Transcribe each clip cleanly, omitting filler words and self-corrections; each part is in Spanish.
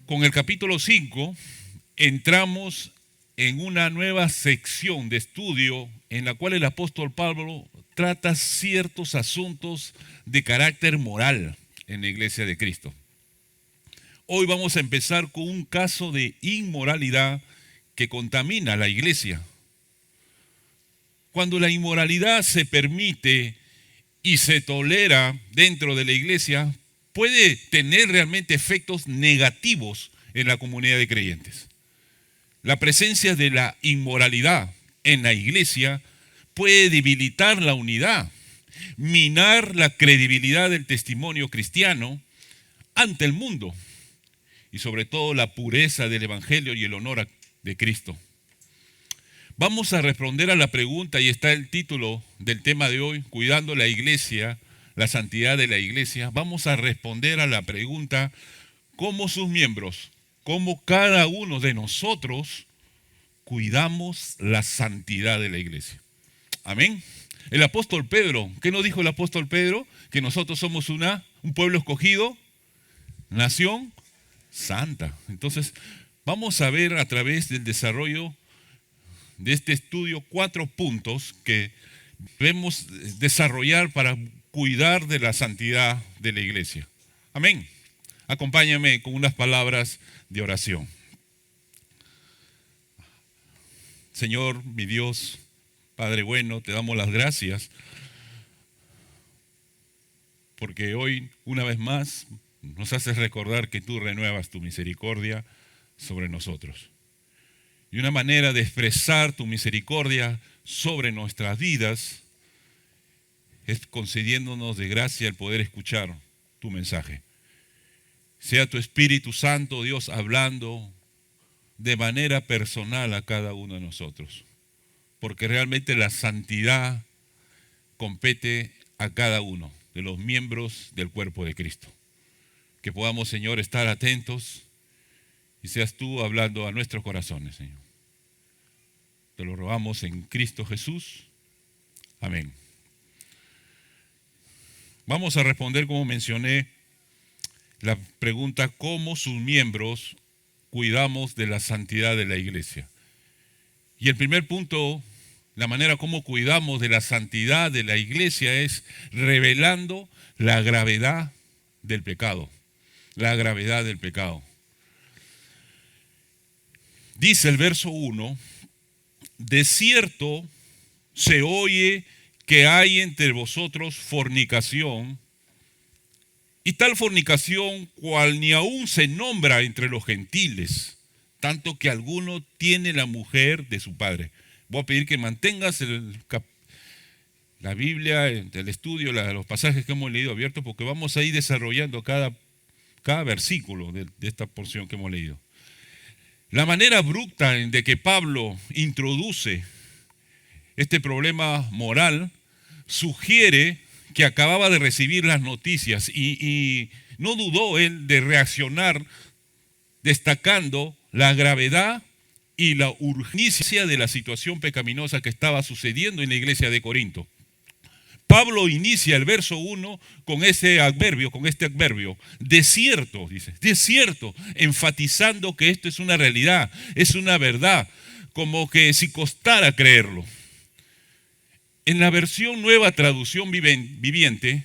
Con el capítulo 5 entramos en una nueva sección de estudio en la cual el apóstol Pablo trata ciertos asuntos de carácter moral en la iglesia de Cristo. Hoy vamos a empezar con un caso de inmoralidad que contamina a la iglesia. Cuando la inmoralidad se permite y se tolera dentro de la iglesia, puede tener realmente efectos negativos en la comunidad de creyentes. La presencia de la inmoralidad en la iglesia puede debilitar la unidad, minar la credibilidad del testimonio cristiano ante el mundo y sobre todo la pureza del evangelio y el honor de Cristo. Vamos a responder a la pregunta, y está el título del tema de hoy, cuidando la iglesia, la santidad de la iglesia. Vamos a responder a la pregunta, ¿cómo sus miembros, cómo cada uno de nosotros cuidamos la santidad de la iglesia? Amén. El apóstol Pedro, ¿qué nos dijo el apóstol Pedro? Que nosotros somos un pueblo escogido, nación santa. Entonces, vamos a ver a través del desarrollo de este estudio 4 puntos que debemos desarrollar para cuidar de la santidad de la iglesia. Amén. Acompáñame con unas palabras de oración. Señor, mi Dios, Padre bueno, te damos las gracias porque hoy, una vez más, nos haces recordar que tú renuevas tu misericordia sobre nosotros. Y una manera de expresar tu misericordia sobre nuestras vidas es concediéndonos de gracia el poder escuchar tu mensaje. Sea tu Espíritu Santo, Dios, hablando de manera personal a cada uno de nosotros. Porque realmente la santidad compete a cada uno de los miembros del cuerpo de Cristo. Que podamos, Señor, estar atentos y seas tú hablando a nuestros corazones, Señor. Te lo rogamos en Cristo Jesús. Amén. Vamos a responder, como mencioné, la pregunta, ¿cómo sus miembros cuidamos de la santidad de la iglesia? Y el primer punto, la manera como cuidamos de la santidad de la iglesia es revelando la gravedad del pecado. La gravedad del pecado. Dice el verso 1, de cierto se oye que hay entre vosotros fornicación, y tal fornicación cual ni aún se nombra entre los gentiles, tanto que alguno tiene la mujer de su padre. Voy a pedir que mantengas la Biblia, el estudio, los pasajes que hemos leído abiertos, porque vamos a ir desarrollando cada versículo de esta porción que hemos leído. La manera abrupta en de que Pablo introduce este problema moral sugiere que acababa de recibir las noticias y no dudó él de reaccionar destacando la gravedad y la urgencia de la situación pecaminosa que estaba sucediendo en la iglesia de Corinto. Pablo inicia el verso 1 con este adverbio, de cierto, dice, de cierto, enfatizando que esto es una realidad, es una verdad, como que si costara creerlo. En la versión Nueva Traducción Viviente,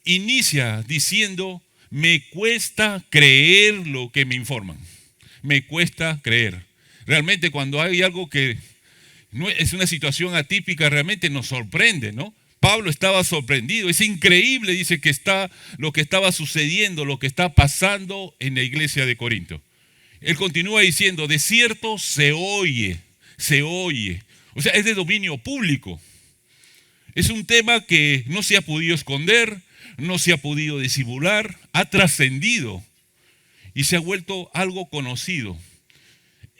inicia diciendo, me cuesta creer lo que me informan. Me cuesta creer. Realmente cuando hay algo que no es una situación atípica, realmente nos sorprende, ¿no? Pablo estaba sorprendido, es increíble, dice, que está lo que estaba sucediendo, lo que está pasando en la iglesia de Corinto. Él continúa diciendo, de cierto se oye. O sea, es de dominio público. Es un tema que no se ha podido esconder, no se ha podido disimular, ha trascendido y se ha vuelto algo conocido.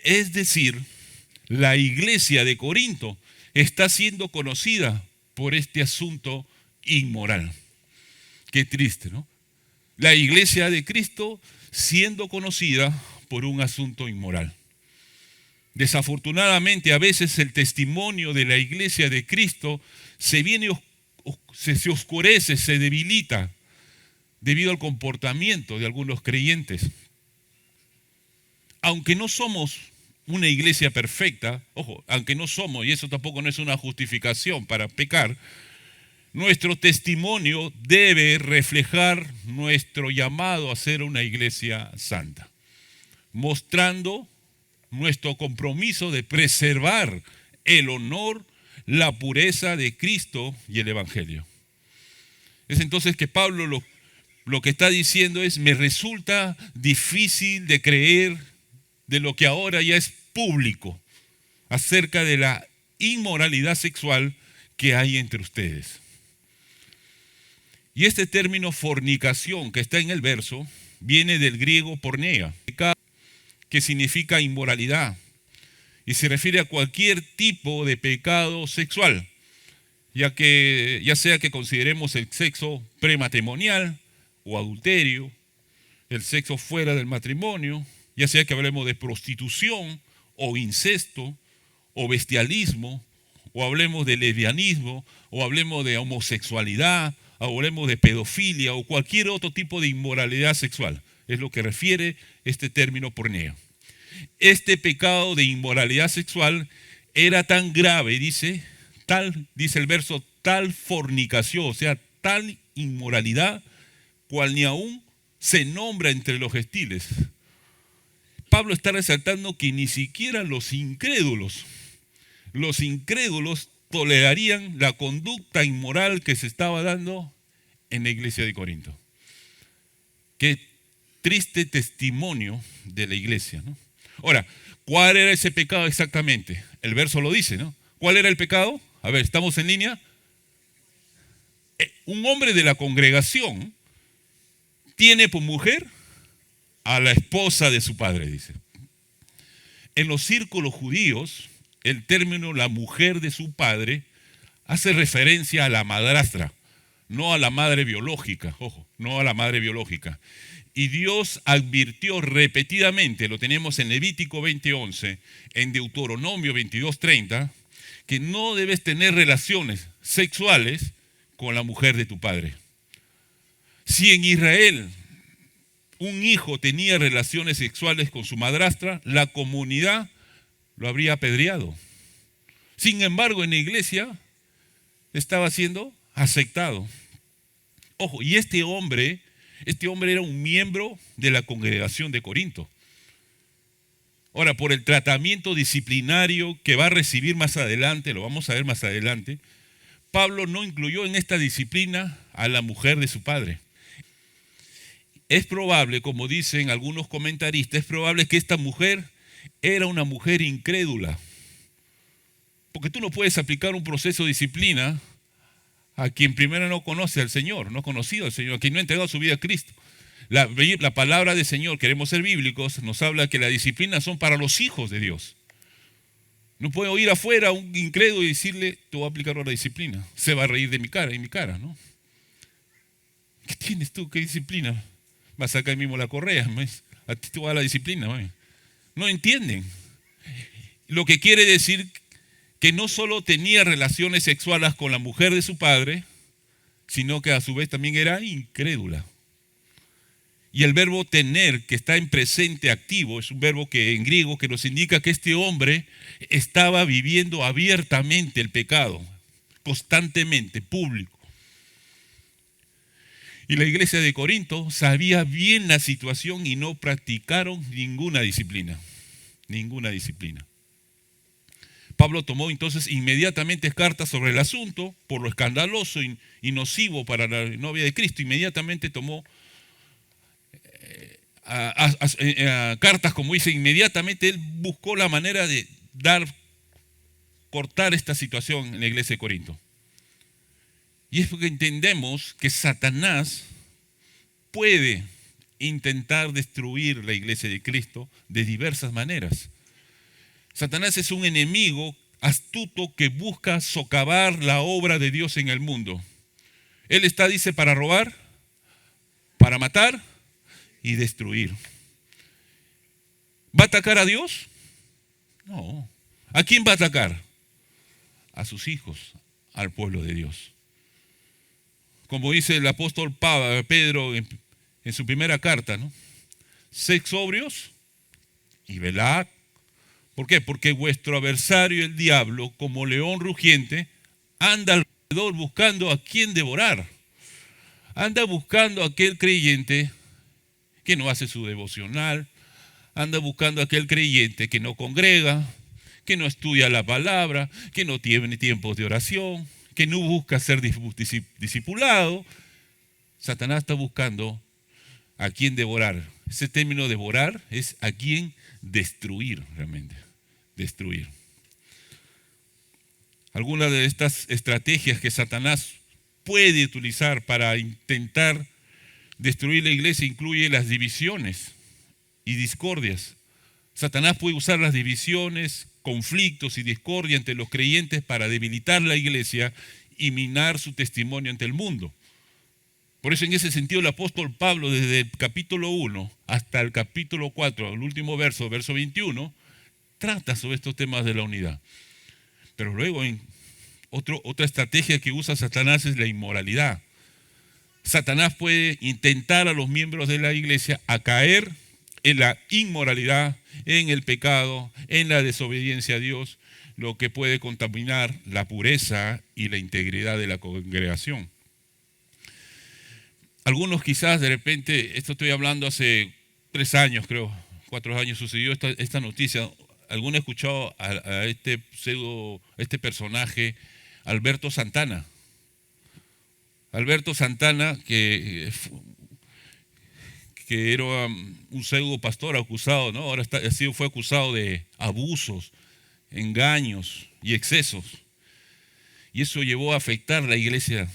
Es decir, la iglesia de Corinto está siendo conocida por este asunto inmoral. Qué triste, ¿no? La iglesia de Cristo siendo conocida por un asunto inmoral. Desafortunadamente, a veces el testimonio de la iglesia de Cristo se oscurece, se debilita debido al comportamiento de algunos creyentes. aunque no somos una iglesia perfecta, ojo, aunque no somos, y eso tampoco no es una justificación para pecar, nuestro testimonio debe reflejar nuestro llamado a ser una iglesia santa, mostrando nuestro compromiso de preservar el honor, la pureza de Cristo y el Evangelio. Es entonces que Pablo lo que está diciendo es: me resulta difícil de creer de lo que ahora ya es público acerca de la inmoralidad sexual que hay entre ustedes. Y este término fornicación que está en el verso viene del griego porneia, que significa inmoralidad, y se refiere a cualquier tipo de pecado sexual, ya sea que consideremos el sexo prematrimonial o adulterio, el sexo fuera del matrimonio, ya sea que hablemos de prostitución o incesto o bestialismo, o hablemos de lesbianismo, o hablemos de homosexualidad, o hablemos de pedofilia o cualquier otro tipo de inmoralidad sexual. Es lo que refiere este término porneia. Este pecado de inmoralidad sexual era tan grave, dice el verso, tal fornicación, o sea, tal inmoralidad, cual ni aún se nombra entre los gentiles. Pablo está resaltando que ni siquiera los incrédulos tolerarían la conducta inmoral que se estaba dando en la iglesia de Corinto. Qué triste testimonio de la iglesia, ¿no? Ahora, ¿cuál era ese pecado exactamente? El verso lo dice, ¿no? ¿Cuál era el pecado? A ver, ¿estamos en línea? Un hombre de la congregación tiene por mujer a la esposa de su padre, dice. En los círculos judíos, el término la mujer de su padre hace referencia a la madrastra, no a la madre biológica, ojo, no a la madre biológica. Y Dios advirtió repetidamente, lo tenemos en Levítico 20:11, en Deuteronomio 22:30, que no debes tener relaciones sexuales con la mujer de tu padre. Si en Israel un hijo tenía relaciones sexuales con su madrastra, la comunidad lo habría apedreado. Sin embargo, en la iglesia estaba siendo aceptado. Ojo, y este hombre era un miembro de la congregación de Corinto. Ahora, por el tratamiento disciplinario que va a recibir más adelante, lo vamos a ver más adelante, Pablo no incluyó en esta disciplina a la mujer de su padre. Es probable, como dicen algunos comentaristas, es probable que esta mujer era una mujer incrédula. Porque tú no puedes aplicar un proceso de disciplina a quien primero no conoce al Señor, no ha conocido al Señor, a quien no ha entregado su vida a Cristo. La palabra del Señor, queremos ser bíblicos, nos habla que las disciplinas son para los hijos de Dios. No puedo ir afuera a un incrédulo y decirle, te voy a aplicar la disciplina. Se va a reír de mi cara, ¿no? ¿Qué tienes tú? ¿Qué disciplina? Vas a sacar mismo la correa, a ti te va a dar la disciplina. No entienden. Lo que quiere decir que no solo tenía relaciones sexuales con la mujer de su padre, sino que a su vez también era incrédula. Y el verbo tener, que está en presente activo, es un verbo que en griego que nos indica que este hombre estaba viviendo abiertamente el pecado, constantemente, público. Y la iglesia de Corinto sabía bien la situación y no practicaron ninguna disciplina. Ninguna disciplina. Pablo tomó entonces inmediatamente cartas sobre el asunto, por lo escandaloso y nocivo para la novia de Cristo. Inmediatamente tomó cartas, como dice, inmediatamente él buscó la manera de cortar esta situación en la iglesia de Corinto. Y es porque entendemos que Satanás puede intentar destruir la iglesia de Cristo de diversas maneras. Satanás es un enemigo astuto que busca socavar la obra de Dios en el mundo. Él está, dice, para robar, para matar y destruir. ¿Va a atacar a Dios? No. ¿A quién va a atacar? A sus hijos, al pueblo de Dios. Como dice el apóstol Pedro en su primera carta, ¿no? Sed sobrios y velad. ¿Por qué? Porque vuestro adversario, el diablo, como león rugiente, anda alrededor buscando a quien devorar. Anda buscando a aquel creyente que no hace su devocional, anda buscando a aquel creyente que no congrega, que no estudia la palabra, que no tiene tiempos de oración, que no busca ser discipulado. Satanás está buscando a quien devorar. Ese término devorar es a quien destruir realmente. Destruir. Algunas de estas estrategias que Satanás puede utilizar para intentar destruir la iglesia incluye las divisiones y discordias. Satanás puede usar las divisiones, conflictos y discordia entre los creyentes para debilitar la iglesia y minar su testimonio ante el mundo. Por eso en ese sentido el apóstol Pablo desde el capítulo 1 hasta el capítulo 4, el último verso, verso 21, trata sobre estos temas de la unidad. Pero luego otra estrategia que usa Satanás es la inmoralidad. Satanás puede intentar a los miembros de la iglesia a caer en la inmoralidad, en el pecado, en la desobediencia a Dios, lo que puede contaminar la pureza y la integridad de la congregación. Algunos quizás de repente, esto estoy hablando hace 3 años creo, 4 años sucedió esta noticia. ¿Alguno ha escuchado a este personaje, Alberto Santana? Alberto Santana, que era un pseudo pastor acusado, ¿no? Ahora fue acusado de abusos, engaños y excesos. Y eso llevó a afectar la iglesia,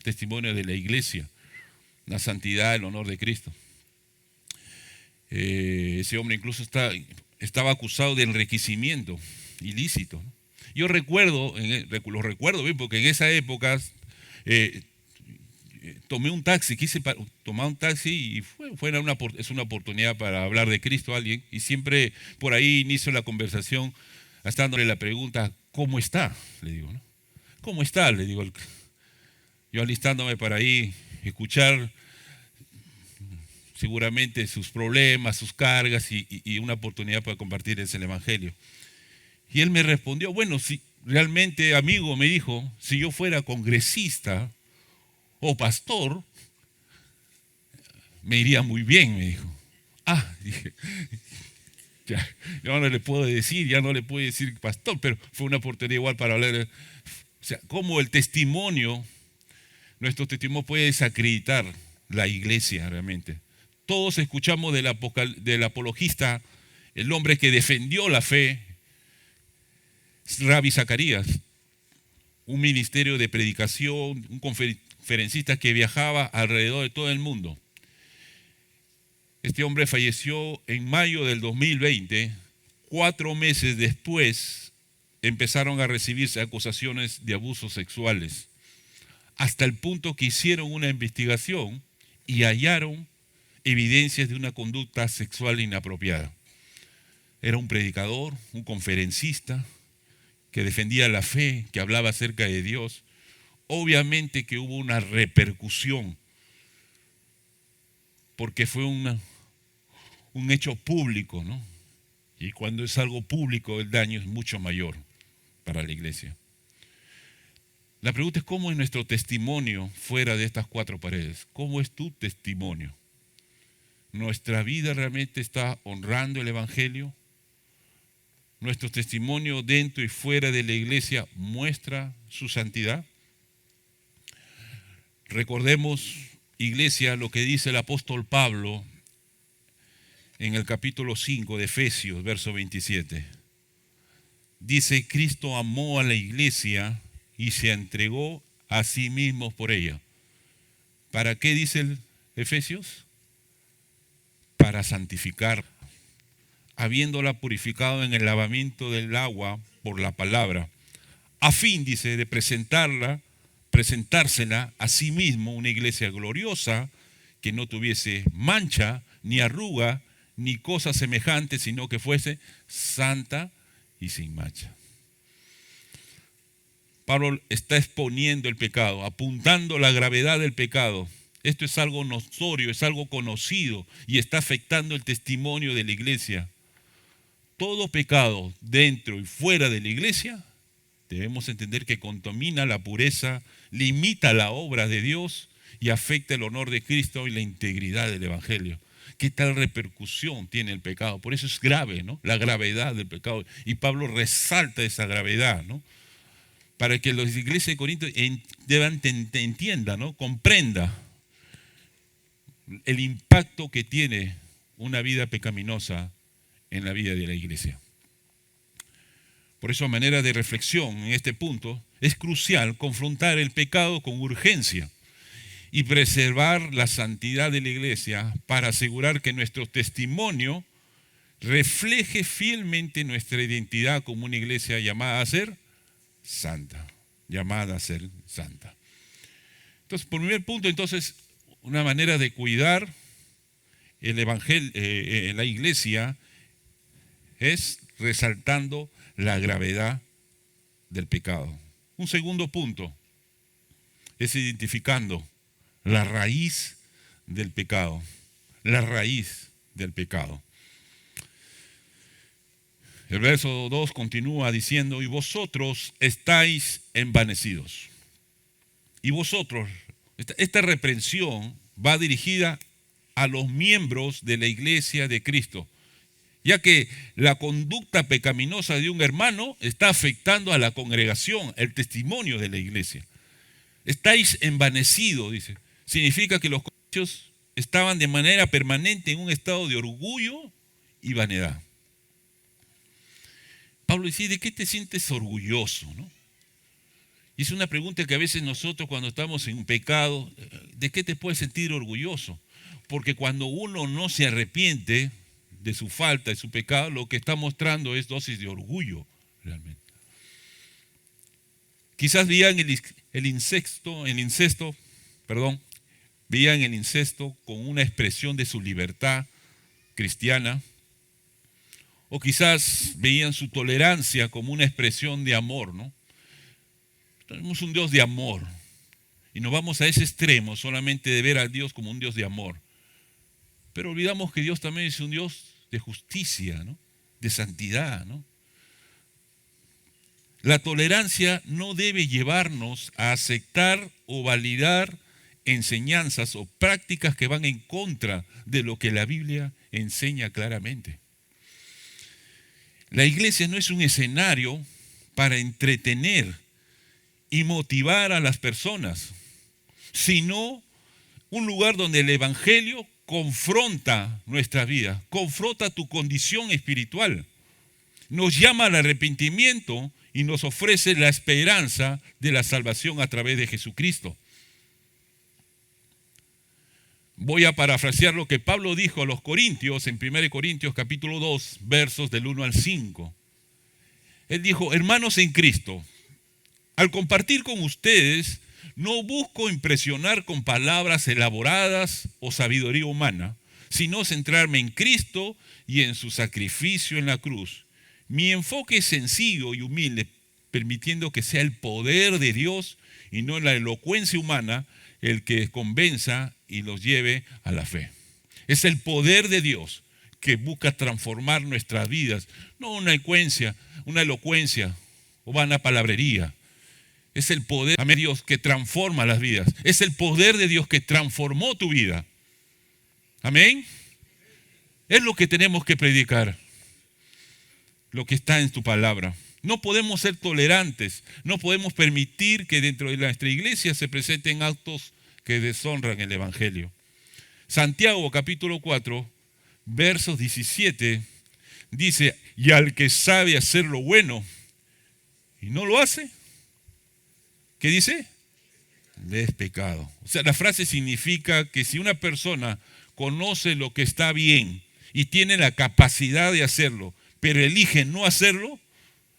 testimonio de la iglesia, la santidad, el honor de Cristo. Ese hombre incluso estaba acusado de enriquecimiento ilícito. Yo lo recuerdo bien porque en esa época tomé un taxi, quise tomar un taxi y es una oportunidad para hablar de Cristo a alguien, y siempre por ahí inicio la conversación haciéndole la pregunta, ¿cómo está? Le digo, ¿no? ¿Cómo está? Le digo, yo alistándome para ahí escuchar seguramente sus problemas, sus cargas y una oportunidad para compartirles el evangelio. Y él me respondió, bueno, si realmente, amigo, me dijo, si yo fuera congresista o pastor, me iría muy bien, me dijo. Dije, ya no le puedo decir pastor, pero fue una oportunidad igual para hablar. O sea, cómo nuestro testimonio puede desacreditar la iglesia realmente. Todos escuchamos del apologista, el hombre que defendió la fe, Rabbi Zacarías, un ministerio de predicación, un conferencista que viajaba alrededor de todo el mundo. Este hombre falleció en mayo del 2020. 4 meses después empezaron a recibirse acusaciones de abusos sexuales, hasta el punto que hicieron una investigación y hallaron evidencias de una conducta sexual inapropiada. Era un predicador, un conferencista que defendía la fe, que hablaba acerca de Dios. Obviamente que hubo una repercusión porque fue un hecho público, ¿no? Y cuando es algo público, el daño es mucho mayor para la iglesia. La pregunta es, ¿cómo es nuestro testimonio fuera de estas 4 paredes? ¿Cómo es tu testimonio? ¿Nuestra vida realmente está honrando el evangelio? ¿Nuestro testimonio dentro y fuera de la iglesia muestra su santidad? Recordemos, iglesia, lo que dice el apóstol Pablo en el capítulo 5 de Efesios, verso 27. Dice, Cristo amó a la iglesia y se entregó a sí mismo por ella. ¿Para qué dice el Efesios? Para santificar, habiéndola purificado en el lavamiento del agua por la palabra, a fin, dice, de presentársela a sí mismo una iglesia gloriosa, que no tuviese mancha, ni arruga, ni cosa semejante, sino que fuese santa y sin mancha. Pablo está exponiendo el pecado, apuntando la gravedad del pecado. Esto es algo notorio, es algo conocido y está afectando el testimonio de la iglesia. todo pecado dentro y fuera de la iglesia, debemos entender que contamina la pureza, limita la obra de Dios y afecta el honor de Cristo y la integridad del Evangelio. ¿Qué tal repercusión tiene el pecado? Por eso es grave, ¿no? La gravedad del pecado. Y Pablo resalta esa gravedad, ¿no? Para que las iglesias de Corinto entiendan, ¿no? Comprenda el impacto que tiene una vida pecaminosa en la vida de la iglesia. Por eso, a manera de reflexión en este punto, es crucial confrontar el pecado con urgencia y preservar la santidad de la iglesia para asegurar que nuestro testimonio refleje fielmente nuestra identidad como una iglesia llamada a ser santa. Llamada a ser santa. Entonces, por primer punto, una manera de cuidar el evangelio, la iglesia, es resaltando la gravedad del pecado. Un segundo punto es identificando la raíz del pecado. La raíz del pecado. El verso 2 continúa diciendo: y vosotros estáis envanecidos. Y vosotros, esta reprensión va dirigida a los miembros de la iglesia de Cristo, ya que la conducta pecaminosa de un hermano está afectando a la congregación, el testimonio de la iglesia. Estáis envanecidos, dice. Significa que los corintios estaban de manera permanente en un estado de orgullo y vanidad. Pablo dice: ¿de qué te sientes orgulloso, no? Y es una pregunta que a veces nosotros, cuando estamos en un pecado, ¿de qué te puedes sentir orgulloso? Porque cuando uno no se arrepiente de su falta, de su pecado, lo que está mostrando es dosis de orgullo, realmente. Quizás veían el incesto, veían el incesto con una expresión de su libertad cristiana, o quizás veían su tolerancia como una expresión de amor, ¿no? Tenemos un Dios de amor y nos vamos a ese extremo solamente de ver a Dios como un Dios de amor. Pero olvidamos que Dios también es un Dios de justicia, ¿no? De santidad, ¿no? La tolerancia no debe llevarnos a aceptar o validar enseñanzas o prácticas que van en contra de lo que la Biblia enseña claramente. La iglesia no es un escenario para entretener y motivar a las personas, sino un lugar donde el Evangelio confronta nuestra vida, confronta tu condición espiritual, nos llama al arrepentimiento y nos ofrece la esperanza de la salvación a través de Jesucristo. Voy a parafrasear lo que Pablo dijo a los corintios en 1 Corintios capítulo 2, versos del 1 al 5. Él dijo: hermanos en Cristo, al compartir con ustedes, no busco impresionar con palabras elaboradas o sabiduría humana, sino centrarme en Cristo y en su sacrificio en la cruz. Mi enfoque es sencillo y humilde, permitiendo que sea el poder de Dios y no la elocuencia humana el que convenza y los lleve a la fe. Es el poder de Dios que busca transformar nuestras vidas, no una elocuencia o vana palabrería. Es el poder de Dios que transforma las vidas. Es el poder de Dios que transformó tu vida. Amén. Es lo que tenemos que predicar. Lo que está en tu palabra. No podemos ser tolerantes. No podemos permitir que dentro de nuestra iglesia se presenten actos que deshonran el Evangelio. Santiago capítulo 4, versos 17, dice: y al que sabe hacer lo bueno y no lo hace, ¿qué dice? Le es pecado. O sea, la frase significa que si una persona conoce lo que está bien y tiene la capacidad de hacerlo, pero elige no hacerlo,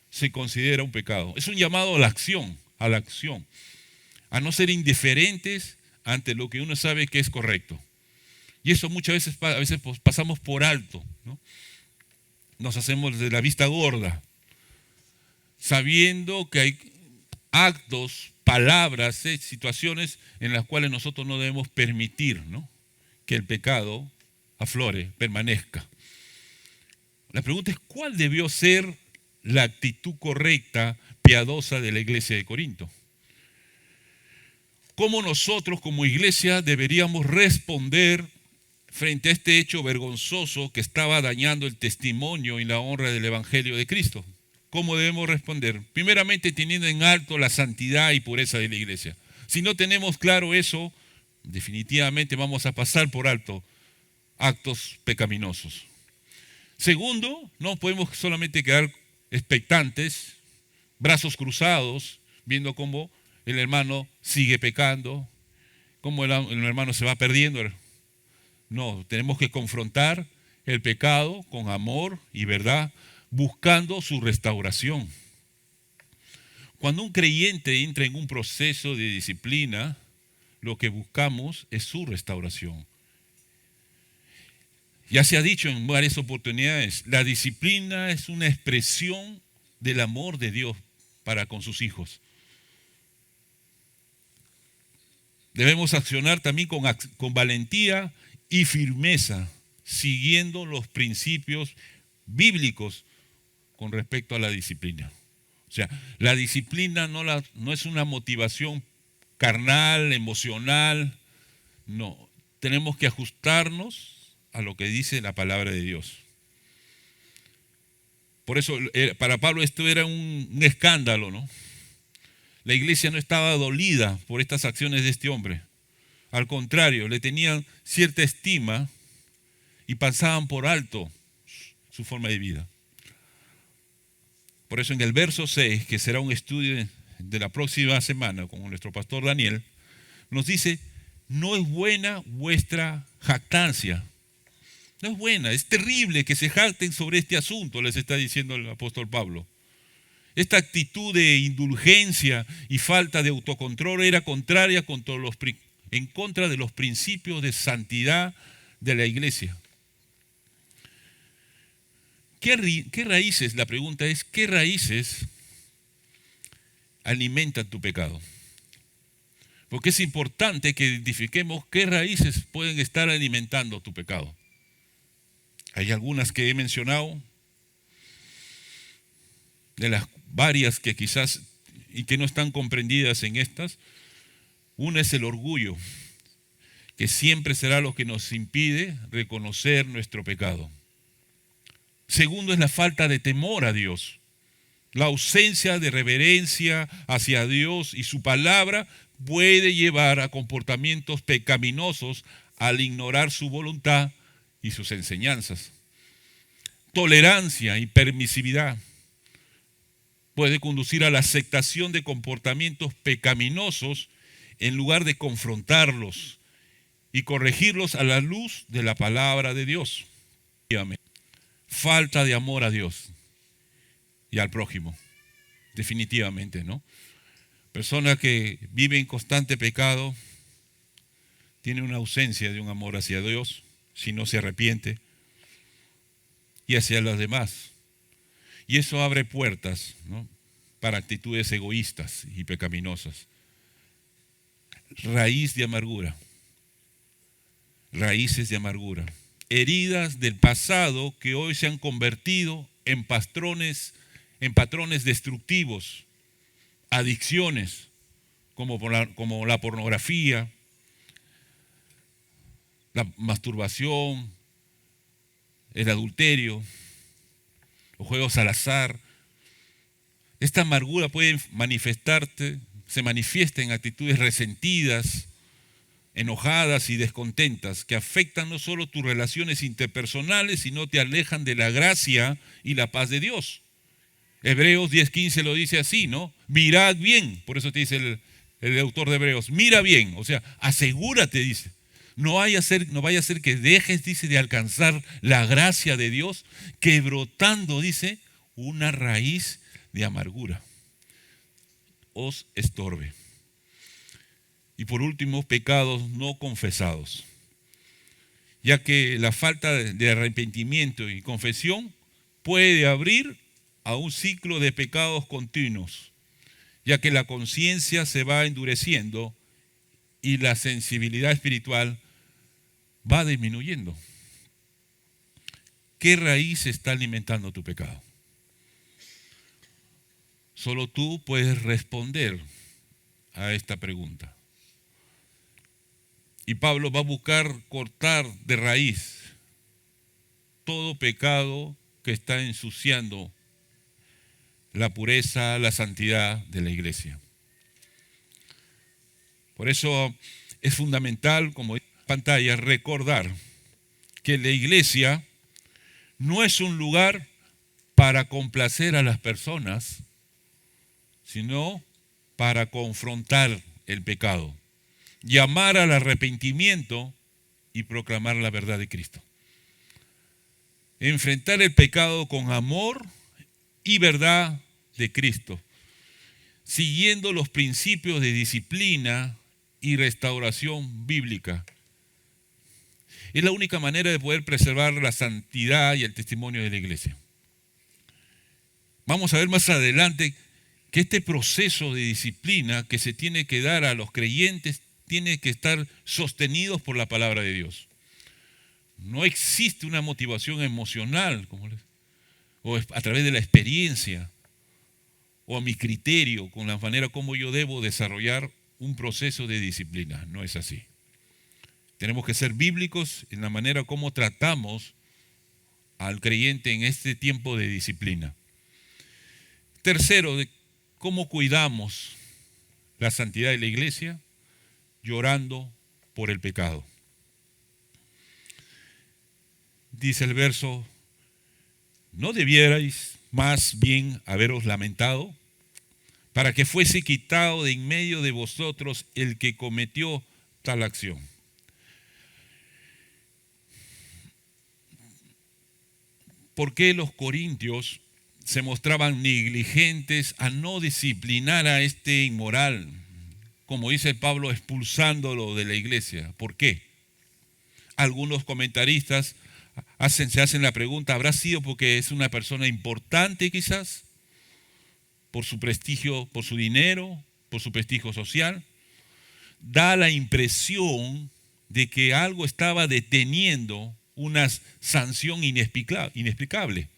se considera un pecado. Es un llamado a la acción, a no ser indiferentes ante lo que uno sabe que es correcto. Y eso muchas veces pasamos por alto, ¿no? Nos hacemos de la vista gorda, sabiendo que hay actos, palabras, situaciones en las cuales nosotros no debemos permitir, ¿no?, que el pecado aflore, permanezca. La pregunta es, ¿cuál debió ser la actitud correcta, piadosa de la iglesia de Corinto? ¿Cómo nosotros como iglesia deberíamos responder frente a este hecho vergonzoso que estaba dañando el testimonio y la honra del Evangelio de Cristo? ¿Cómo debemos responder? Primeramente, teniendo en alto la santidad y pureza de la iglesia. Si no tenemos claro eso, definitivamente vamos a pasar por alto actos pecaminosos. Segundo, no podemos solamente quedar expectantes, brazos cruzados, viendo cómo el hermano sigue pecando, cómo el hermano se va perdiendo. No, tenemos que confrontar el pecado con amor y verdad, buscando su restauración. Cuando un creyente entra en un proceso de disciplina, lo que buscamos es su restauración. Ya se ha dicho en varias oportunidades, la disciplina es una expresión del amor de Dios para con sus hijos. Debemos accionar también con valentía y firmeza, siguiendo los principios bíblicos con respecto a la disciplina. O sea, la disciplina no es una motivación carnal, emocional, no. Tenemos que ajustarnos a lo que dice la palabra de Dios. Por eso, para Pablo esto era un escándalo, ¿no? La iglesia no estaba dolida por estas acciones de este hombre. Al contrario, le tenían cierta estima y pasaban por alto su forma de vida. Por eso en el verso 6, que será un estudio de la próxima semana con nuestro pastor Daniel, nos dice, no es buena vuestra jactancia. No es buena, es terrible que se jacten sobre este asunto, les está diciendo el apóstol Pablo. Esta actitud de indulgencia y falta de autocontrol era contraria en contra de los principios de santidad de la iglesia. ¿Qué raíces? La pregunta es, ¿qué raíces alimentan tu pecado? Porque es importante que identifiquemos qué raíces pueden estar alimentando tu pecado. Hay algunas que he mencionado, de las varias que quizás y que no están comprendidas en estas. Una es el orgullo, que siempre será lo que nos impide reconocer nuestro pecado. Segundo es la falta de temor a Dios. La ausencia de reverencia hacia Dios y su palabra puede llevar a comportamientos pecaminosos al ignorar su voluntad y sus enseñanzas. Tolerancia y permisividad puede conducir a la aceptación de comportamientos pecaminosos en lugar de confrontarlos y corregirlos a la luz de la palabra de Dios. Falta de amor a Dios y al prójimo, definitivamente, ¿no? Persona que vive en constante pecado tiene una ausencia de un amor hacia Dios si no se arrepiente y hacia los demás. Y eso abre puertas, ¿no?, para actitudes egoístas y pecaminosas. Raíz de amargura. Raíces de amargura. Heridas del pasado que hoy se han convertido en patrones destructivos. Adicciones como la pornografía, la masturbación, el adulterio, los juegos al azar. Esta amargura puede se manifiesta en actitudes resentidas, enojadas y descontentas, que afectan no solo tus relaciones interpersonales, sino te alejan de la gracia y la paz de Dios. Hebreos 10:15 lo dice así, ¿no? Mirad bien, por eso te dice el autor de Hebreos, mira bien, o sea, asegúrate, dice. No vaya a ser que dejes, dice, de alcanzar la gracia de Dios, que brotando, dice, una raíz de amargura os estorbe. Y por último, pecados no confesados, ya que la falta de arrepentimiento y confesión puede abrir a un ciclo de pecados continuos, ya que la conciencia se va endureciendo y la sensibilidad espiritual va disminuyendo. ¿qué raíz está alimentando tu pecado? Solo tú puedes responder a esta pregunta. Y Pablo va a buscar cortar de raíz todo pecado que está ensuciando la pureza, la santidad de la iglesia. Por eso es fundamental, como dice en pantalla, recordar que la iglesia no es un lugar para complacer a las personas, sino para confrontar el pecado, llamar al arrepentimiento y proclamar la verdad de Cristo. Enfrentar el pecado con amor y verdad de Cristo, siguiendo los principios de disciplina y restauración bíblica. Es la única manera de poder preservar la santidad y el testimonio de la iglesia. Vamos a ver más adelante que este proceso de disciplina que se tiene que dar a los creyentes tiene que estar sostenidos por la palabra de Dios. No existe una motivación emocional o a través de la experiencia o a mi criterio con la manera como yo debo desarrollar un proceso de disciplina. No es así. Tenemos que ser bíblicos en la manera como tratamos al creyente en este tiempo de disciplina. Tercero, de cómo cuidamos la santidad de la iglesia, llorando por el pecado. Dice el verso, ¿no debierais más bien haberos lamentado para que fuese quitado de en medio de vosotros el que cometió tal acción? ¿Por qué los corintios se mostraban negligentes a no disciplinar a este inmoral? Como dice Pablo, expulsándolo de la iglesia. ¿Por qué? Algunos comentaristas se hacen la pregunta, ¿habrá sido porque es una persona importante quizás? ¿Por su prestigio, por su dinero, por su prestigio social? Da la impresión de que algo estaba deteniendo una sanción inexplicable.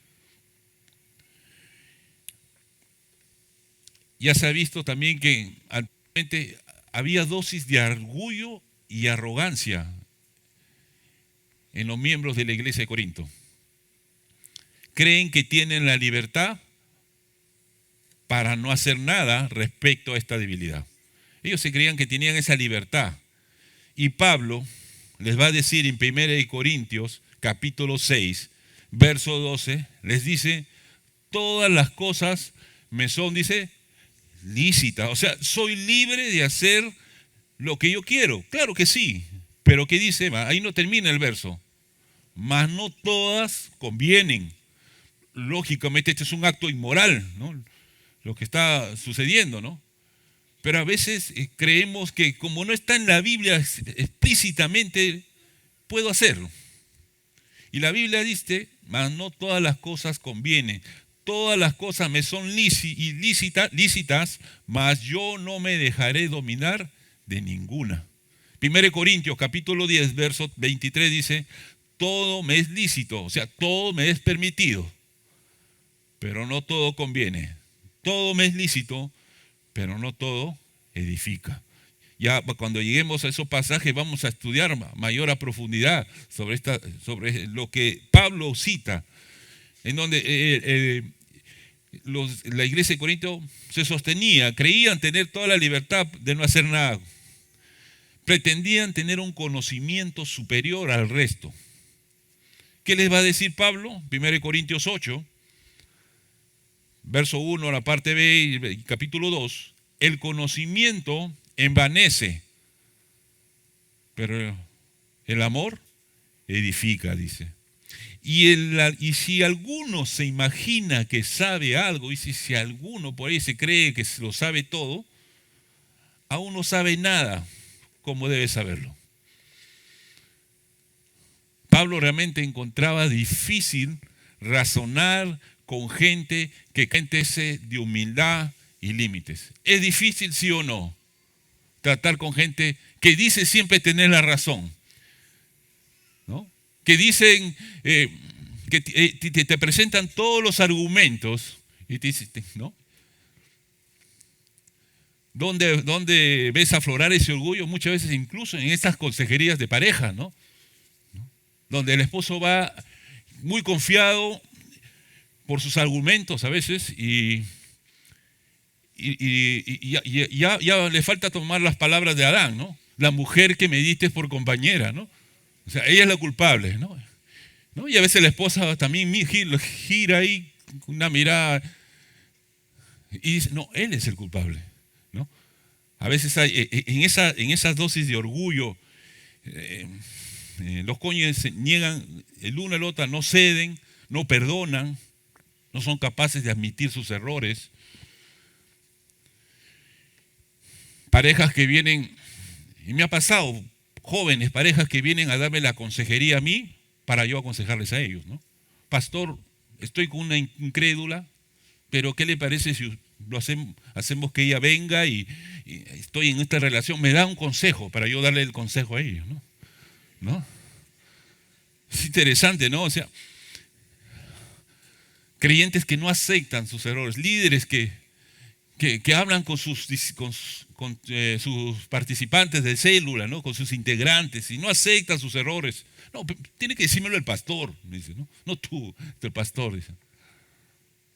Ya se ha visto también que actualmente había dosis de orgullo y arrogancia en los miembros de la iglesia de Corinto. Creen que tienen la libertad para no hacer nada respecto a esta debilidad. Ellos se creían que tenían esa libertad. Y Pablo les va a decir en 1 Corintios capítulo 6, verso 12, les dice, todas las cosas me son, dice, lícitas. O sea, soy libre de hacer lo que yo quiero. Claro que sí. Pero ¿qué dice? Ahí no termina el verso. Mas no todas convienen. Lógicamente este es un acto inmoral, ¿no? Lo que está sucediendo, ¿no? Pero a veces creemos que como no está en la Biblia explícitamente, puedo hacerlo. Y la Biblia dice, mas no todas las cosas convienen. Todas las cosas me son lícitas, mas yo no me dejaré dominar de ninguna. 1 Corintios capítulo 10, verso 23 dice, todo me es lícito, o sea, todo me es permitido, pero no todo conviene. Todo me es lícito, pero no todo edifica. Ya cuando lleguemos a esos pasajes vamos a estudiar mayor a profundidad sobre lo que Pablo cita, en donde la iglesia de Corinto se sostenía, creían tener toda la libertad de no hacer nada. Pretendían tener un conocimiento superior al resto. ¿Qué les va a decir Pablo? 1 Corintios 8, verso 1, la parte B y capítulo 2. El conocimiento envanece, pero el amor edifica, dice. Y si alguno se imagina que sabe algo, y si alguno por ahí se cree que lo sabe todo, aún no sabe nada como debe saberlo. Pablo realmente encontraba difícil razonar con gente que carece de humildad y límites. ¿Es difícil, sí o no? Tratar con gente que dice siempre tener la razón, ¿no? Que dicen que te presentan todos los argumentos y te dicen, ¿no? ¿Dónde ves aflorar ese orgullo? Muchas veces incluso en estas consejerías de pareja, ¿no? Donde el esposo va muy confiado por sus argumentos a veces y ya le falta tomar las palabras de Adán, ¿no? La mujer que me diste por compañera, ¿no? O sea, ella es la culpable, ¿no? Y a veces la esposa también gira ahí con una mirada y dice, no, él es el culpable, ¿no? A veces hay, en esas dosis de orgullo, los cónyuges se niegan el uno al otro, no ceden, no perdonan, no son capaces de admitir sus errores. Parejas que vienen, y me ha pasado, jóvenes, parejas que vienen a darme la consejería a mí para yo aconsejarles a ellos, ¿no? Pastor, estoy con una incrédula, pero ¿qué le parece si hacemos que ella venga y estoy en esta relación? Me da un consejo para yo darle el consejo a ellos, ¿no? Es interesante, ¿no? O sea, creyentes que no aceptan sus errores, líderes que hablan con sus participantes de célula, ¿no? Con sus integrantes y no aceptan sus errores. No, tiene que decírmelo el pastor, dice, ¿no? No tú, el pastor, dice.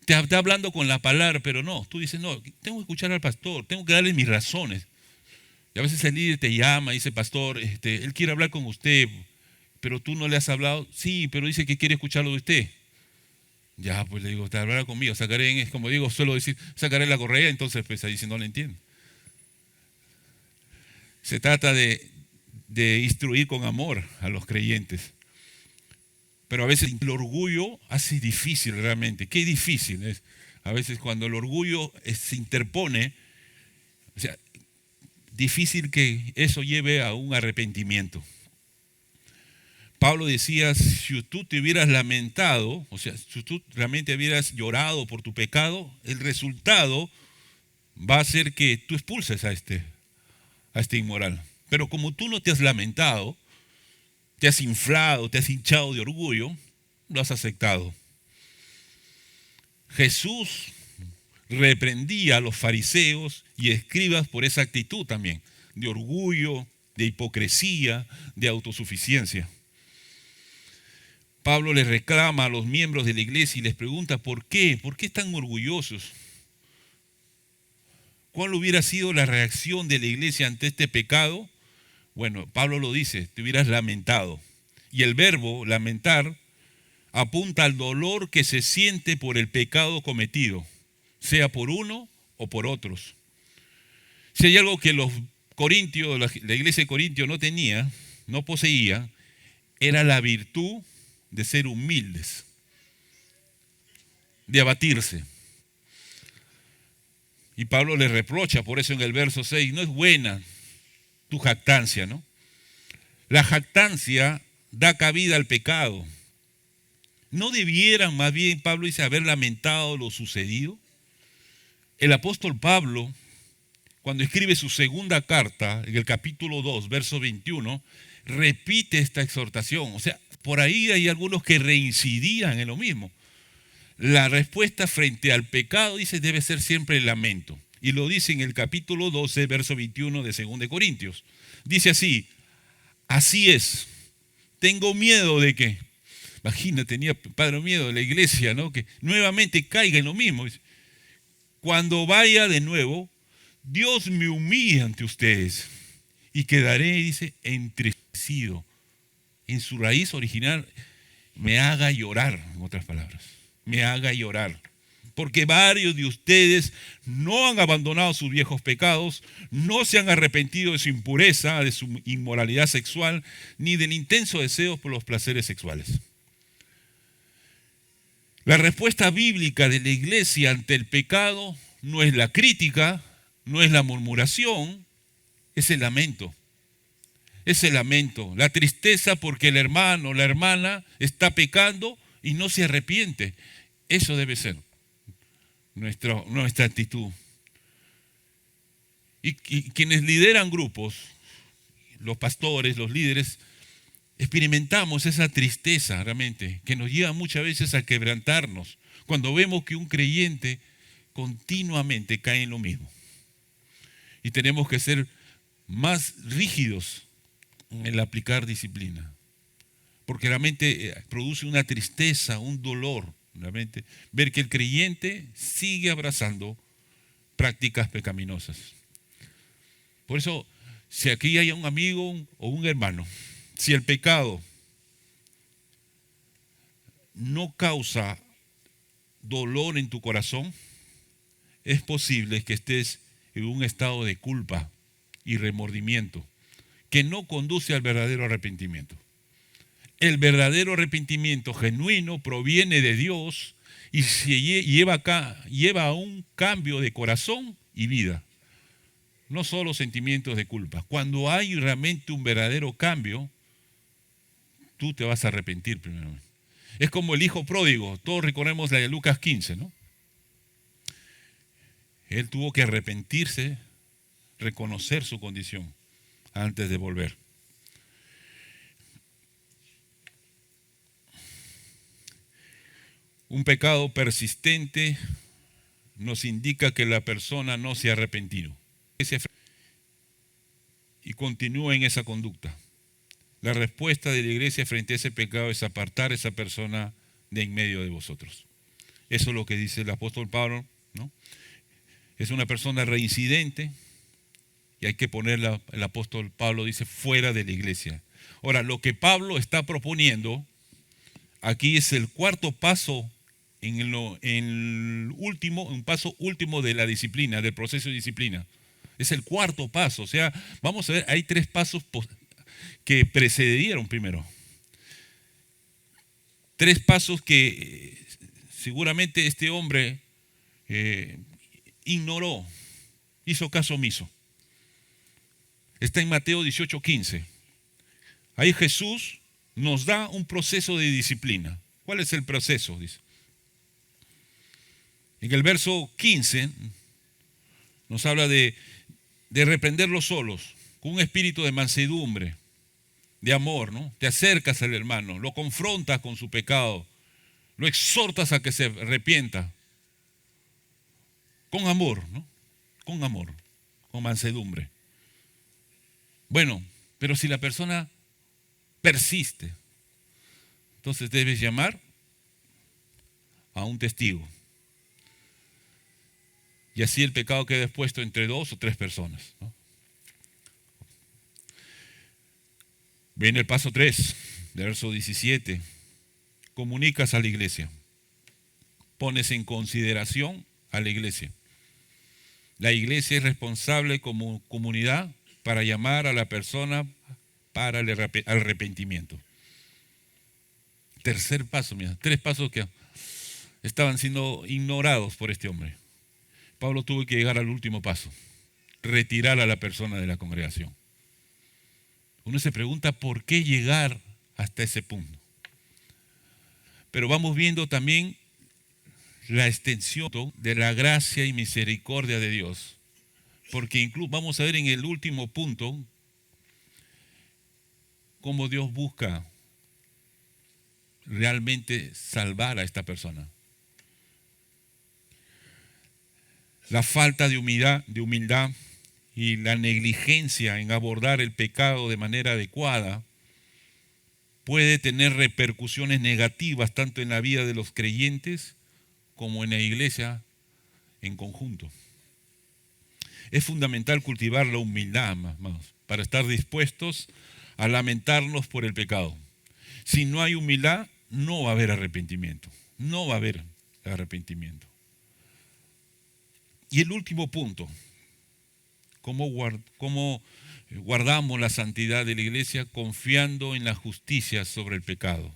Te está hablando con la palabra, pero no, tú dices, no, tengo que escuchar al pastor, tengo que darle mis razones. Y a veces el líder te llama y dice, pastor, él quiere hablar con usted, pero tú no le has hablado. Sí, pero dice que quiere escucharlo de usted. Ya, pues le digo, te hablará conmigo, como digo, suelo decir, sacaré la correa, entonces pues ahí dice, no le entiende. Se trata de instruir con amor a los creyentes. Pero a veces el orgullo hace difícil realmente. Qué difícil es. A veces cuando el orgullo se interpone, o sea, difícil que eso lleve a un arrepentimiento. Pablo decía, si tú te hubieras lamentado, o sea, si tú realmente hubieras llorado por tu pecado, el resultado va a ser que tú expulses a este inmoral. Pero como tú no te has lamentado, te has inflado, te has hinchado de orgullo, lo has aceptado. Jesús reprendía a los fariseos y escribas por esa actitud también, de orgullo, de hipocresía, de autosuficiencia. Pablo les reclama a los miembros de la iglesia y les pregunta ¿por qué? ¿Por qué están orgullosos? ¿Cuál hubiera sido la reacción de la iglesia ante este pecado? Bueno, Pablo lo dice, te hubieras lamentado. Y el verbo lamentar apunta al dolor que se siente por el pecado cometido, sea por uno o por otros. Si hay algo que los corintios, la iglesia de Corintio no tenía, no poseía, era la virtud de ser humildes, de abatirse. Y Pablo le reprocha, por eso en el verso 6, no es buena tu jactancia, ¿no? La jactancia da cabida al pecado. ¿No debieran más bien, Pablo dice, haber lamentado lo sucedido? El apóstol Pablo, cuando escribe su segunda carta, en el capítulo 2, verso 21, repite esta exhortación. O sea, por ahí hay algunos que reincidían en lo mismo. La respuesta frente al pecado, dice, debe ser siempre el lamento. Y lo dice en el capítulo 12, verso 21 de 2 Corintios. Dice así, así es, tengo miedo de que, imagina, tenía padre miedo de la iglesia, ¿no? Que nuevamente caiga en lo mismo. Cuando vaya de nuevo, Dios me humille ante ustedes y quedaré, dice, entristecido. En su raíz original, me haga llorar, en otras palabras, me haga llorar. Porque varios de ustedes no han abandonado sus viejos pecados, no se han arrepentido de su impureza, de su inmoralidad sexual, ni del intenso deseo por los placeres sexuales. La respuesta bíblica de la iglesia ante el pecado no es la crítica, no es la murmuración, es el lamento. Es el lamento, la tristeza porque el hermano o la hermana está pecando y no se arrepiente. Eso debe ser nuestra actitud. Y quienes lideran grupos, los pastores, los líderes, experimentamos esa tristeza realmente que nos lleva muchas veces a quebrantarnos cuando vemos que un creyente continuamente cae en lo mismo. Y tenemos que ser más rígidos en el aplicar disciplina, porque realmente produce una tristeza, un dolor, realmente, ver que el creyente sigue abrazando prácticas pecaminosas. Por eso, si aquí hay un amigo o un hermano, si el pecado no causa dolor en tu corazón, es posible que estés en un estado de culpa y remordimiento que no conduce al verdadero arrepentimiento. El verdadero arrepentimiento genuino proviene de Dios y se lleva a un cambio de corazón y vida. No solo sentimientos de culpa. Cuando hay realmente un verdadero cambio, tú te vas a arrepentir primero. Es como el hijo pródigo. Todos recordemos la de Lucas 15, ¿no? Él tuvo que arrepentirse, reconocer su condición antes de volver. Un pecado persistente nos indica que la persona no se ha arrepentido y continúa en esa conducta. La respuesta de la iglesia frente a ese pecado es apartar a esa persona de en medio de vosotros. Eso es lo que dice el apóstol Pablo, ¿no? Es una persona reincidente y hay que ponerla, el apóstol Pablo dice, fuera de la iglesia. Ahora, lo que Pablo está proponiendo aquí es el cuarto paso un paso último de la disciplina, del proceso de disciplina. Es el cuarto paso. O sea, vamos a ver, hay 3 pasos que precedieron primero. 3 pasos que seguramente este hombre ignoró, hizo caso omiso. Está en Mateo 18:15. Ahí Jesús nos da un proceso de disciplina. ¿Cuál es el proceso? Dice. En el verso 15 nos habla de reprenderlos solos, con un espíritu de mansedumbre, de amor, ¿no? Te acercas al hermano, lo confrontas con su pecado, lo exhortas a que se arrepienta, con amor, ¿no? Con amor, con mansedumbre. Bueno, pero si la persona persiste, entonces debes llamar a un testigo. Y así el pecado queda expuesto entre 2 o 3 personas, ¿no? Viene el paso 3, verso 17. Comunicas a la iglesia. Pones en consideración a la iglesia. La iglesia es responsable como comunidad para llamar a la persona para el arrepentimiento. Tercer paso, mira, 3 pasos que estaban siendo ignorados por este hombre. Pablo tuvo que llegar al último paso, retirar a la persona de la congregación. Uno se pregunta por qué llegar hasta ese punto. Pero vamos viendo también la extensión de la gracia y misericordia de Dios. Porque incluso vamos a ver en el último punto cómo Dios busca realmente salvar a esta persona. La falta de humildad y la negligencia en abordar el pecado de manera adecuada puede tener repercusiones negativas tanto en la vida de los creyentes como en la iglesia en conjunto. Es fundamental cultivar la humildad, hermanos, para estar dispuestos a lamentarnos por el pecado. Si no hay humildad, no va a haber arrepentimiento. No va a haber arrepentimiento. Y el último punto, ¿cómo guardamos la santidad de la iglesia? Confiando en la justicia sobre el pecado.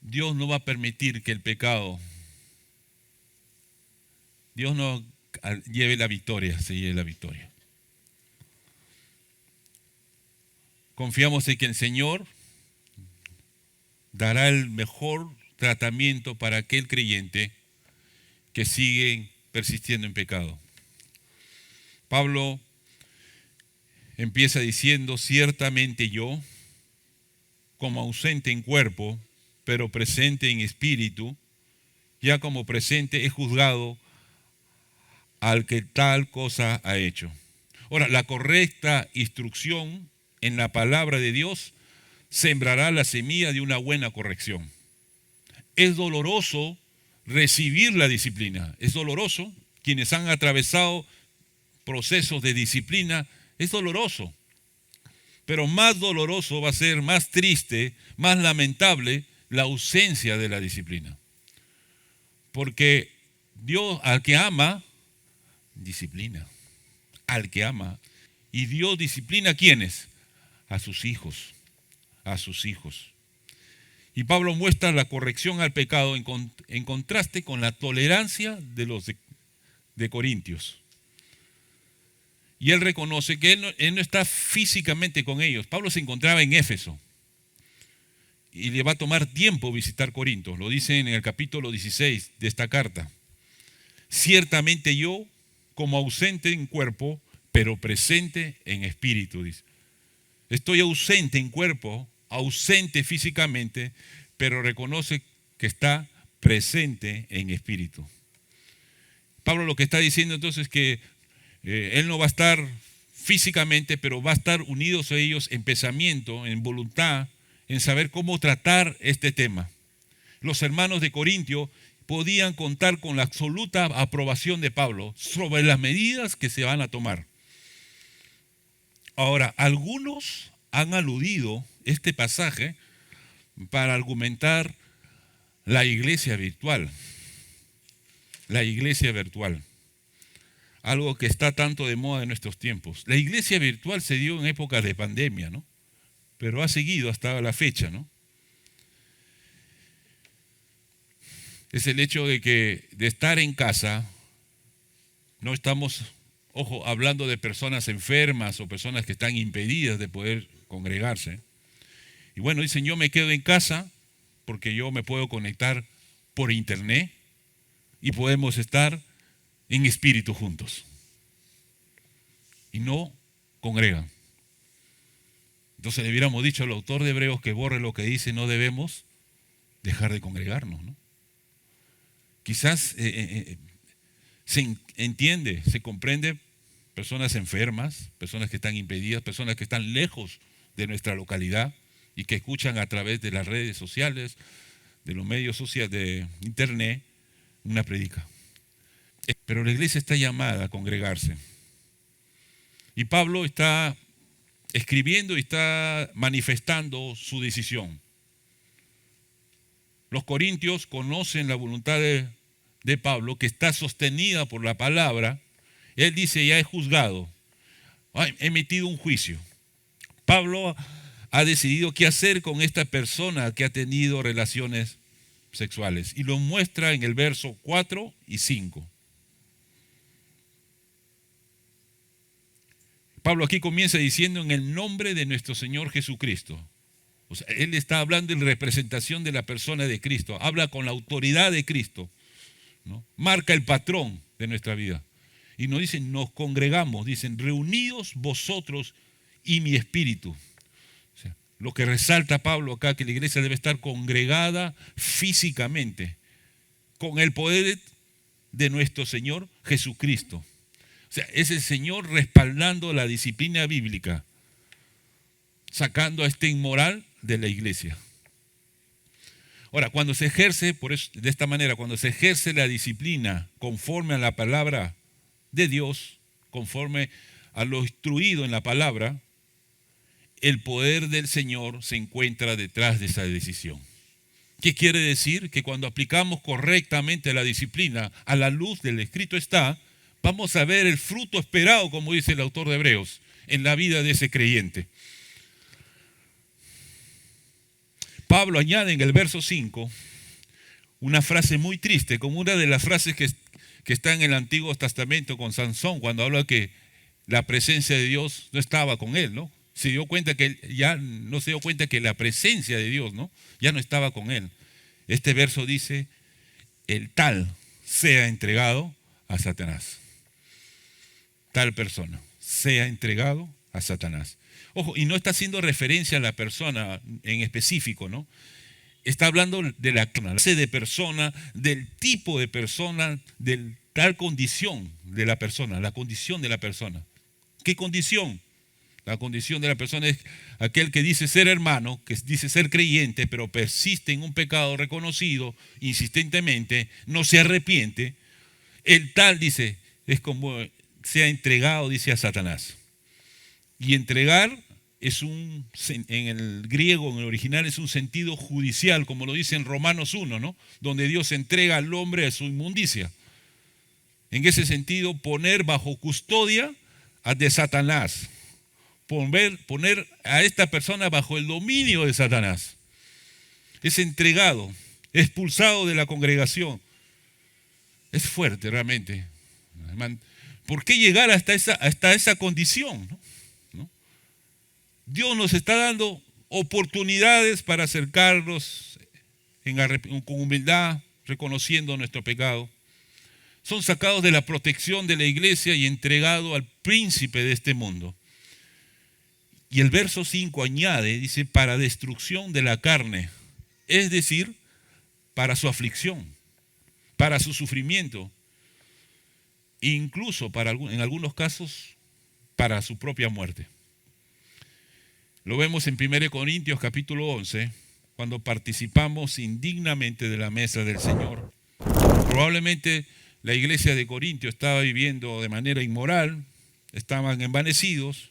Dios no va a permitir que el pecado, Dios no lleve la victoria, se lleve la victoria. Confiamos en que el Señor dará el mejor tratamiento para aquel creyente que sigue persistiendo en pecado. Pablo empieza diciendo, ciertamente yo, como ausente en cuerpo, pero presente en espíritu, ya como presente he juzgado al que tal cosa ha hecho. Ahora, la correcta instrucción en la palabra de Dios sembrará la semilla de una buena corrección. Es doloroso recibir la disciplina, es doloroso. Quienes han atravesado procesos de disciplina, es doloroso. Pero más doloroso va a ser, más triste, más lamentable la ausencia de la disciplina. Porque Dios al que ama, disciplina. Al que ama. Y Dios disciplina ¿a quiénes? A sus hijos. A sus hijos. Y Pablo muestra la corrección al pecado en contraste con la tolerancia de los de Corintios. Y él reconoce que él no está físicamente con ellos. Pablo se encontraba en Éfeso. Y le va a tomar tiempo visitar Corinto. Lo dice en el capítulo 16 de esta carta. Ciertamente yo, como ausente en cuerpo, pero presente en espíritu, dice. Estoy ausente en cuerpo, ausente físicamente, pero reconoce que está presente en espíritu. Pablo lo que está diciendo entonces es que él no va a estar físicamente, pero va a estar unidos a ellos en pensamiento, en voluntad, en saber cómo tratar este tema. Los hermanos de Corintio podían contar con la absoluta aprobación de Pablo sobre las medidas que se van a tomar. Ahora, algunos han aludido este pasaje para argumentar la iglesia virtual. La iglesia virtual. Algo que está tanto de moda en nuestros tiempos. La iglesia virtual se dio en épocas de pandemia, ¿no? Pero ha seguido hasta la fecha, ¿no? Es el hecho de estar en casa, no estamos, ojo, hablando de personas enfermas o personas que están impedidas de poder congregarse. Y bueno, dicen, yo me quedo en casa porque yo me puedo conectar por internet y podemos estar en espíritu juntos. Y no congregan. Entonces le hubiéramos dicho al autor de Hebreos que borre lo que dice, no debemos dejar de congregarnos, ¿no? Quizás se entiende, se comprende personas enfermas, personas que están impedidas, personas que están lejos de nuestra localidad y que escuchan a través de las redes sociales, de los medios sociales, de internet, una predica. Pero la iglesia está llamada a congregarse. Y Pablo está escribiendo y está manifestando su decisión. Los corintios conocen la voluntad de Pablo, que está sostenida por la palabra. Él dice, ya he juzgado, he emitido un juicio. Pablo ha decidido qué hacer con esta persona que ha tenido relaciones sexuales. Y lo muestra en el verso 4 y 5. Pablo aquí comienza diciendo en el nombre de nuestro Señor Jesucristo. O sea, él está hablando en representación de la persona de Cristo. Habla con la autoridad de Cristo, ¿no? Marca el patrón de nuestra vida. Y nos dicen, nos congregamos, dicen, reunidos vosotros y mi espíritu. O sea, lo que resalta Pablo acá, que la iglesia debe estar congregada físicamente, con el poder de nuestro Señor Jesucristo. O sea, es el Señor respaldando la disciplina bíblica, sacando a este inmoral de la iglesia. Ahora, cuando se ejerce, por eso, de esta manera, cuando se ejerce la disciplina conforme a la palabra de Dios, conforme a lo instruido en la palabra, el poder del Señor se encuentra detrás de esa decisión. ¿Qué quiere decir? Que cuando aplicamos correctamente la disciplina a la luz del escrito está, vamos a ver el fruto esperado, como dice el autor de Hebreos, en la vida de ese creyente. Pablo añade en el verso 5 una frase muy triste, como una de las frases que está en el Antiguo Testamento con Sansón, cuando habla que la presencia de Dios no estaba con él, ¿no? Se dio cuenta que ya no se dio cuenta que la presencia de Dios, ¿no?, ya no estaba con él. Este verso dice, el tal sea entregado a Satanás. tal persona sea entregado a Satanás. Ojo, y no está haciendo referencia a la persona en específico, ¿no? Está hablando de la clase de persona, del tipo de persona, de tal condición de la persona, la condición de la persona. ¿Qué condición? La condición de la persona es aquel que dice ser hermano, que dice ser creyente, pero persiste en un pecado reconocido insistentemente, no se arrepiente. El tal, dice, es como sea entregado, dice, a Satanás. Y entregar en el griego, en el original, es un sentido judicial, como lo dice en Romanos 1, ¿no? Donde Dios entrega al hombre a su inmundicia. En ese sentido, poner bajo custodia de Satanás. Poner a esta persona bajo el dominio de Satanás. Es entregado, expulsado de la congregación. Es fuerte realmente. ¿Por qué llegar hasta esa condición? ¿No? Dios nos está dando oportunidades para acercarnos con humildad, reconociendo nuestro pecado. Son sacados de la protección de la iglesia y entregados al príncipe de este mundo. Y el verso 5 añade, dice, para destrucción de la carne, es decir, para su aflicción, para su sufrimiento, incluso en algunos casos, para su propia muerte. Lo vemos en 1 Corintios capítulo 11, cuando participamos indignamente de la mesa del Señor. Probablemente la iglesia de Corintio estaba viviendo de manera inmoral, estaban envanecidos,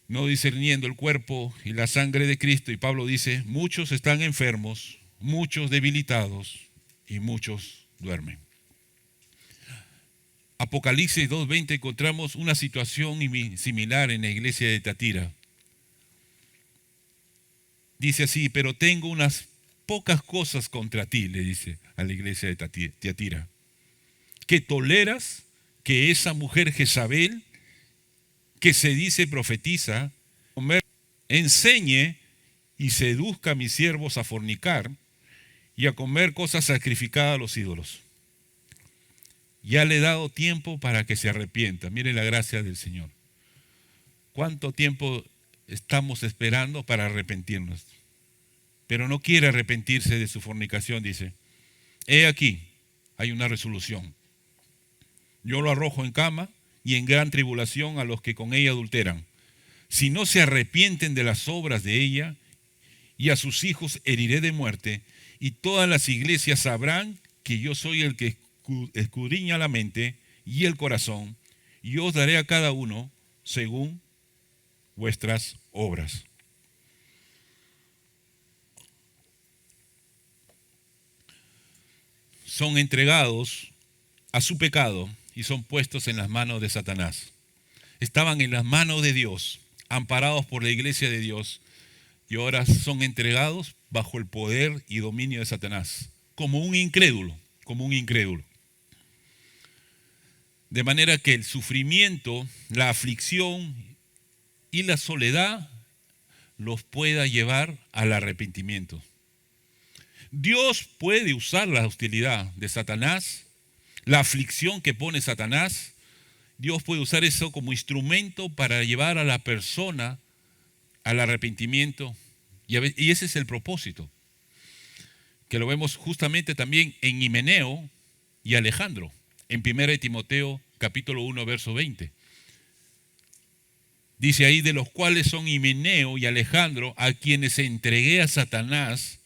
no discerniendo el cuerpo y la sangre de Cristo. Y Pablo dice, muchos están enfermos, muchos debilitados y muchos duermen. Apocalipsis 2:20 encontramos una situación similar en la iglesia de Tiatira. Dice así, pero tengo unas pocas cosas contra ti, le dice a la iglesia de Tiatira, que toleras que esa mujer Jezabel, que se dice profetiza, enseñe y seduzca a mis siervos a fornicar y a comer cosas sacrificadas a los ídolos. Ya le he dado tiempo para que se arrepienta. Miren la gracia del Señor. ¿Cuánto tiempo estamos esperando para arrepentirnos? Pero no quiere arrepentirse de su fornicación, dice. He aquí, hay una resolución. Yo lo arrojo en cama y en gran tribulación a los que con ella adulteran. Si no se arrepienten de las obras de ella, y a sus hijos heriré de muerte, y todas las iglesias sabrán que yo soy el que escudriña la mente y el corazón, y os daré a cada uno según vuestras obras. Son entregados a su pecado y son puestos en las manos de Satanás. Estaban en las manos de Dios, amparados por la iglesia de Dios, y ahora son entregados bajo el poder y dominio de Satanás, como un incrédulo. De manera que el sufrimiento, la aflicción y la soledad los pueda llevar al arrepentimiento. Dios puede usar la hostilidad de Satanás, la aflicción que pone Satanás. Dios puede usar eso como instrumento para llevar a la persona al arrepentimiento. Y ese es el propósito, que lo vemos justamente también en Himeneo y Alejandro, en 1 Timoteo capítulo 1, verso 20. Dice ahí, de los cuales son Himeneo y Alejandro, a quienes entregué a Satanás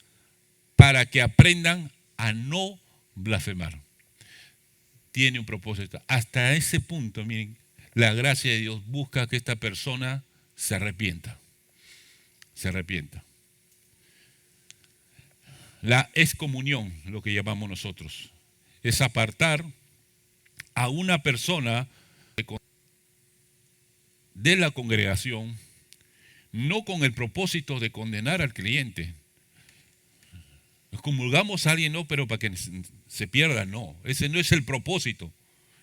para que aprendan a no blasfemar. Tiene un propósito. Hasta ese punto, miren, la gracia de Dios busca que esta persona se arrepienta. La excomunión, lo que llamamos nosotros, es apartar a una persona de la congregación, no con el propósito de condenar al creyente. Comulgamos a alguien, no, pero para que se pierda, no. Ese no es el propósito,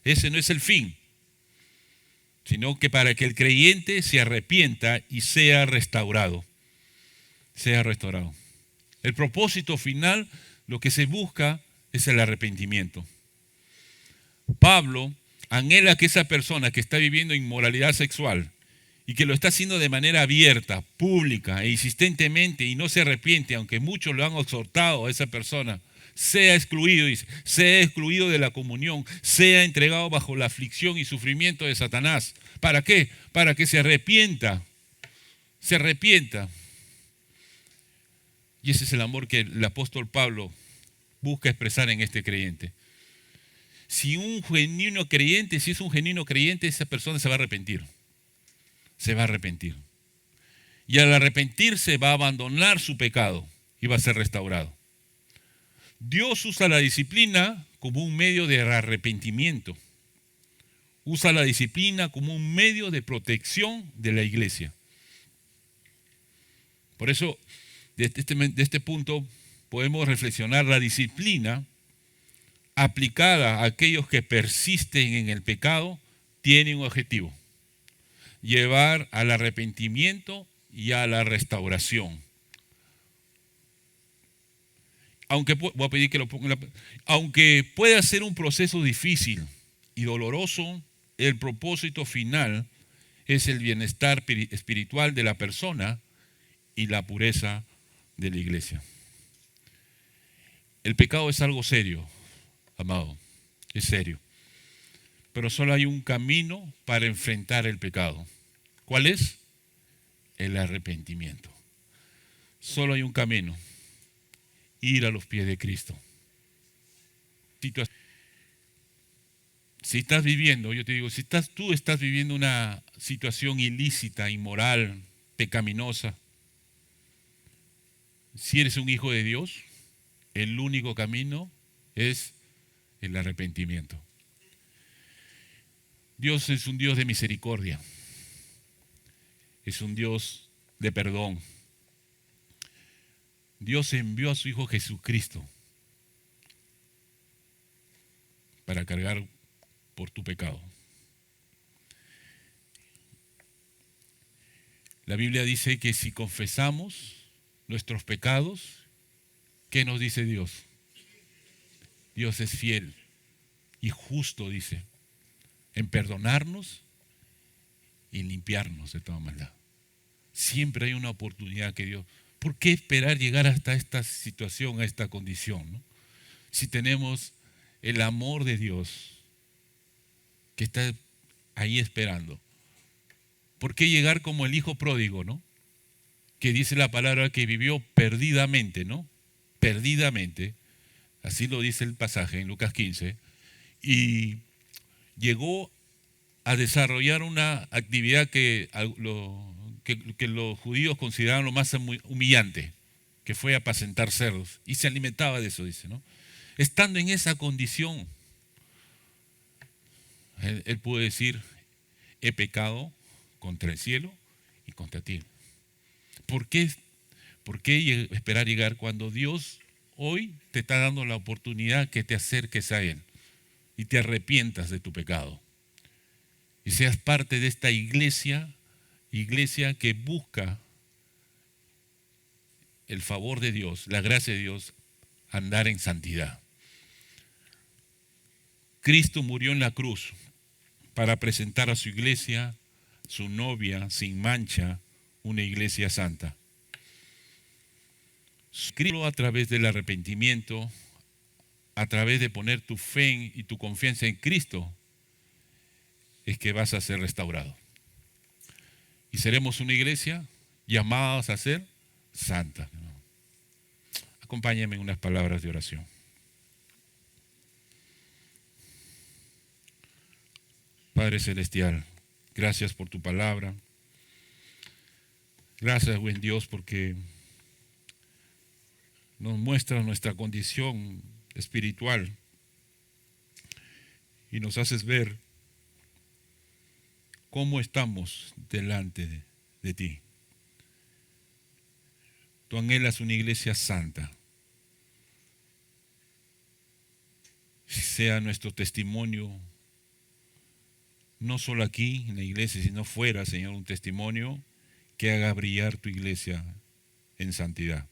ese no es el fin, sino que para que el creyente se arrepienta y sea restaurado. El propósito final, lo que se busca es el arrepentimiento. Pablo anhela que esa persona que está viviendo inmoralidad sexual y que lo está haciendo de manera abierta, pública e insistentemente y no se arrepiente, aunque muchos lo han exhortado a esa persona, sea excluido, dice, sea excluido de la comunión, sea entregado bajo la aflicción y sufrimiento de Satanás. ¿Para qué? Para que se arrepienta. Se arrepienta. Y ese es el amor que el apóstol Pablo busca expresar en este creyente. Si es un genuino creyente, esa persona se va a arrepentir. Se va a arrepentir. Y al arrepentirse va a abandonar su pecado y va a ser restaurado. Dios usa la disciplina como un medio de arrepentimiento. Usa la disciplina como un medio de protección de la iglesia. Por eso, de este punto, podemos reflexionar la disciplina aplicada a aquellos que persisten en el pecado, tiene un objetivo: llevar al arrepentimiento y a la restauración. Aunque voy a pedir que lo pongan, aunque pueda ser un proceso difícil y doloroso, el propósito final es el bienestar espiritual de la persona y la pureza de la iglesia. El pecado es algo serio, amado, es serio. Pero solo hay un camino para enfrentar el pecado. ¿Cuál es? El arrepentimiento. Solo hay un camino: ir a los pies de Cristo. Si estás viviendo, yo te digo, si tú estás viviendo una situación ilícita, inmoral, pecaminosa, si eres un hijo de Dios, el único camino es el arrepentimiento. Dios es un Dios de misericordia, es un Dios de perdón. Dios envió a su Hijo Jesucristo para cargar por tu pecado. La Biblia dice que si confesamos nuestros pecados, ¿qué nos dice Dios? Dios es fiel y justo, dice, en perdonarnos y limpiarnos de toda maldad. Siempre hay una oportunidad que Dios... ¿Por qué esperar llegar hasta esta situación, a esta condición, ¿no? Si tenemos el amor de Dios que está ahí esperando. ¿Por qué llegar como el hijo pródigo, ¿no? Que dice la palabra que vivió perdidamente, ¿no? Perdidamente. Así lo dice el pasaje en Lucas 15. Y llegó a desarrollar una actividad que los judíos consideraban lo más humillante, que fue apacentar cerdos. Y se alimentaba de eso, dice, ¿no? Estando en esa condición, él pudo decir: he pecado contra el cielo y contra ti. ¿Por qué esperar llegar cuando Dios hoy te está dando la oportunidad que te acerques a Él y te arrepientas de tu pecado y seas parte de esta iglesia que busca el favor de Dios, la gracia de Dios, andar en santidad? Cristo murió en la cruz para presentar a su iglesia, su novia sin mancha, una iglesia santa. Cristo, a través del arrepentimiento, a través de poner tu fe y tu confianza en Cristo, es que vas a ser restaurado. Y seremos una iglesia llamadas a ser santa. Acompáñame en unas palabras de oración. Padre Celestial, gracias por tu palabra. Gracias, buen Dios, porque nos muestra nuestra condición espiritual y nos haces ver cómo estamos delante de ti. Tú anhelas una iglesia santa. Sea nuestro testimonio, no solo aquí en la iglesia, sino fuera, Señor, un testimonio que haga brillar tu iglesia en santidad.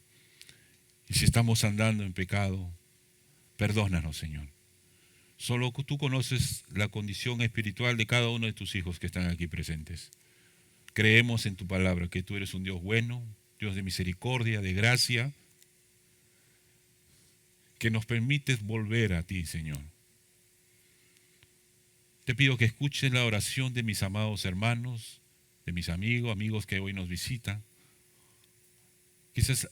Y si estamos andando en pecado, perdónanos, Señor. Solo tú conoces la condición espiritual de cada uno de tus hijos que están aquí presentes. Creemos en tu palabra, que tú eres un Dios bueno, Dios de misericordia, de gracia, que nos permites volver a ti, Señor. Te pido que escuches la oración de mis amados hermanos, de mis amigos que hoy nos visitan. Quizás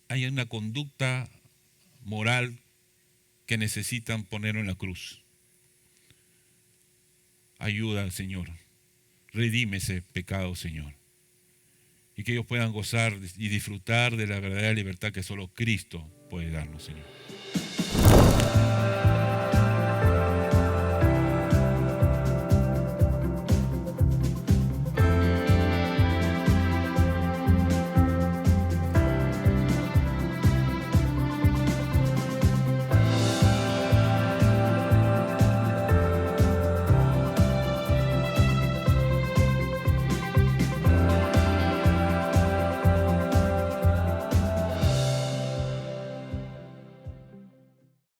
haya una conducta moral que necesitan poner en la cruz. Ayuda, Señor. Redime ese pecado, Señor. Y que ellos puedan gozar y disfrutar de la verdadera libertad que solo Cristo puede darnos, Señor.